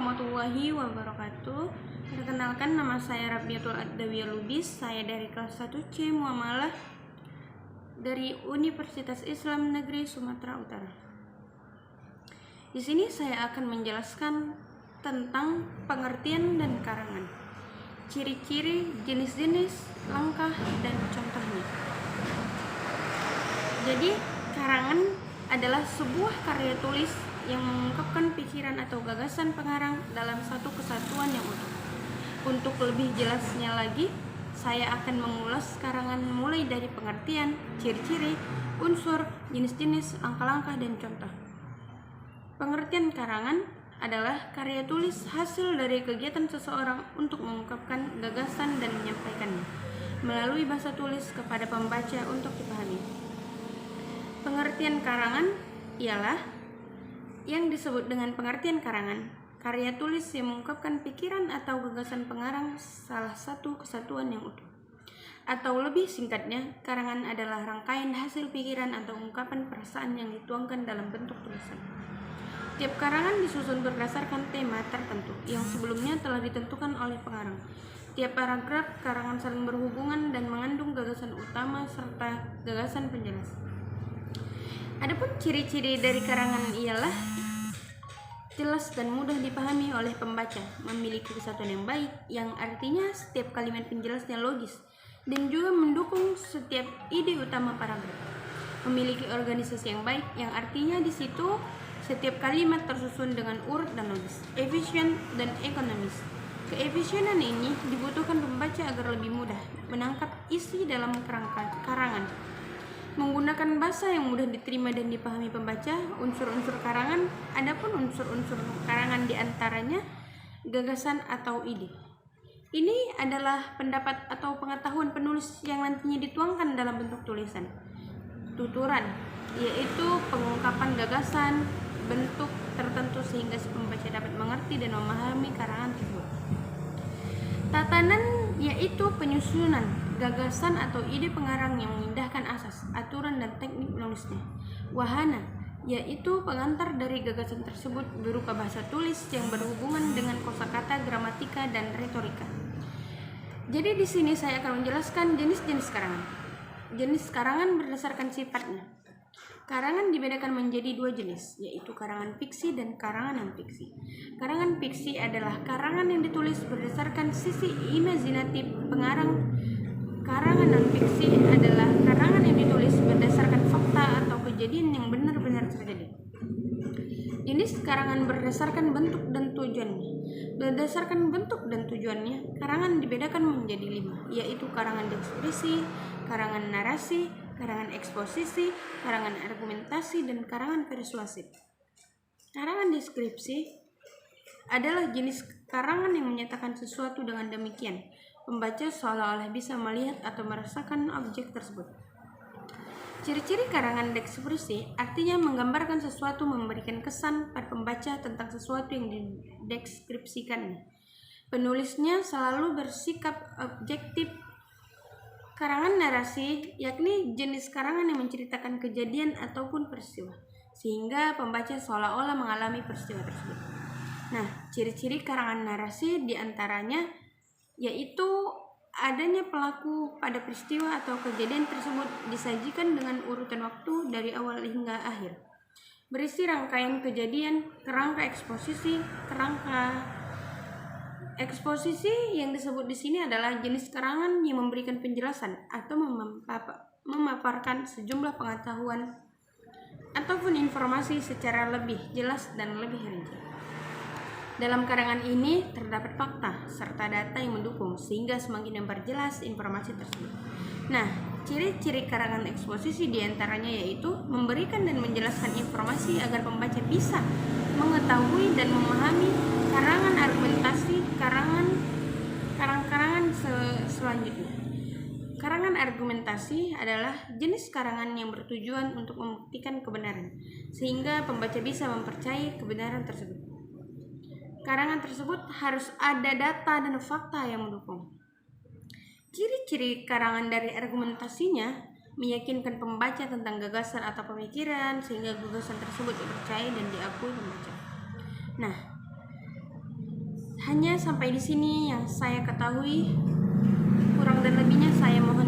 warahmatullahi wabarakatuh. Perkenalkan, nama saya Rabiatul Adawiyah Lubis. Saya dari kelas 1C Muamalah dari Universitas Islam Negeri Sumatera Utara. Di sini saya akan menjelaskan tentang pengertian dan karangan, ciri-ciri, jenis-jenis, langkah, dan contohnya. Jadi, karangan adalah sebuah karya tulis yang mengungkapkan pikiran atau gagasan pengarang dalam satu kesatuan yang utuh. Untuk lebih jelasnya lagi, saya akan mengulas karangan mulai dari pengertian, ciri-ciri, unsur, jenis-jenis, langkah-langkah, dan contoh. Pengertian karangan adalah karya tulis hasil dari kegiatan seseorang untuk mengungkapkan gagasan dan menyampaikannya melalui bahasa tulis kepada pembaca untuk dipahami. Pengertian karangan ialah yang disebut dengan pengertian karangan, karya tulis yang mengungkapkan pikiran atau gagasan pengarang salah satu kesatuan yang utuh. Atau lebih singkatnya, karangan adalah rangkaian hasil pikiran atau ungkapan perasaan yang dituangkan dalam bentuk tulisan. Tiap karangan disusun berdasarkan tema tertentu yang sebelumnya telah ditentukan oleh pengarang. Tiap paragraf karangan saling berhubungan dan mengandung gagasan utama serta gagasan penjelas. Adapun ciri-ciri dari karangan ialah jelas dan mudah dipahami oleh pembaca, memiliki kesatuan yang baik, yang artinya setiap kalimat penjelasnya logis dan juga mendukung setiap ide utama paragraf. Memiliki organisasi yang baik, yang artinya di situ setiap kalimat tersusun dengan urut dan logis, efisien dan ekonomis. Keefisienan ini dibutuhkan pembaca agar lebih mudah menangkap isi dalam karangan. Menggunakan bahasa yang mudah diterima dan dipahami pembaca, unsur-unsur karangan. Adapun unsur-unsur karangan diantaranya gagasan atau ide. Ini adalah pendapat atau pengetahuan penulis yang nantinya dituangkan dalam bentuk tulisan. Tuturan, yaitu pengungkapan gagasan bentuk tertentu sehingga si pembaca dapat mengerti dan memahami karangan tersebut. Tatanan, yaitu penyusunan gagasan atau ide pengarang yang mengindahkan asas, aturan, dan teknik menulisnya. Wahana, yaitu pengantar dari gagasan tersebut berupa bahasa tulis yang berhubungan dengan kosakata, gramatika, dan retorika. Jadi di sini saya akan menjelaskan jenis-jenis karangan. Jenis karangan berdasarkan sifatnya. Karangan dibedakan menjadi dua jenis, yaitu karangan fiksi dan karangan non-fiksi. Karangan fiksi adalah karangan yang ditulis berdasarkan sisi imajinatif pengarang. Karangan non-fiksi adalah karangan yang ditulis berdasarkan fakta atau kejadian yang benar-benar terjadi. Jenis karangan berdasarkan bentuk dan tujuannya. Berdasarkan bentuk dan tujuannya, karangan dibedakan menjadi 5, yaitu karangan deskripsi, karangan narasi, karangan eksposisi, karangan argumentasi, dan karangan persuasif. Karangan deskripsi adalah jenis karangan yang menyatakan sesuatu dengan demikian pembaca seolah-olah bisa melihat atau merasakan objek tersebut. Ciri-ciri karangan deskripsi artinya menggambarkan sesuatu, memberikan kesan pada pembaca tentang sesuatu yang dideskripsikannya. Penulisnya selalu bersikap objektif. Karangan narasi, yakni jenis karangan yang menceritakan kejadian ataupun peristiwa, sehingga pembaca seolah-olah mengalami peristiwa tersebut. Nah, ciri-ciri karangan narasi diantaranya yaitu adanya pelaku pada peristiwa atau kejadian tersebut disajikan dengan urutan waktu dari awal hingga akhir. Berisi rangkaian kejadian, kerangka eksposisi. Kerangka eksposisi yang disebut di sini adalah jenis karangan yang memberikan penjelasan atau memaparkan sejumlah pengetahuan ataupun informasi secara lebih jelas dan lebih rinci. Dalam karangan ini terdapat fakta serta data yang mendukung sehingga semakin memperjelas informasi tersebut. Nah, ciri-ciri karangan eksposisi diantaranya yaitu memberikan dan menjelaskan informasi agar pembaca bisa mengetahui dan memahami karangan argumentasi, karangan selanjutnya. Karangan argumentasi adalah jenis karangan yang bertujuan untuk membuktikan kebenaran, sehingga pembaca bisa mempercayai kebenaran tersebut. Karangan tersebut harus ada data dan fakta yang mendukung. Ciri-ciri karangan dari argumentasinya meyakinkan pembaca tentang gagasan atau pemikiran sehingga gagasan tersebut dipercaya dan diakui pembaca. Nah, Hanya sampai di sini yang saya ketahui. Kurang dan lebihnya saya mohon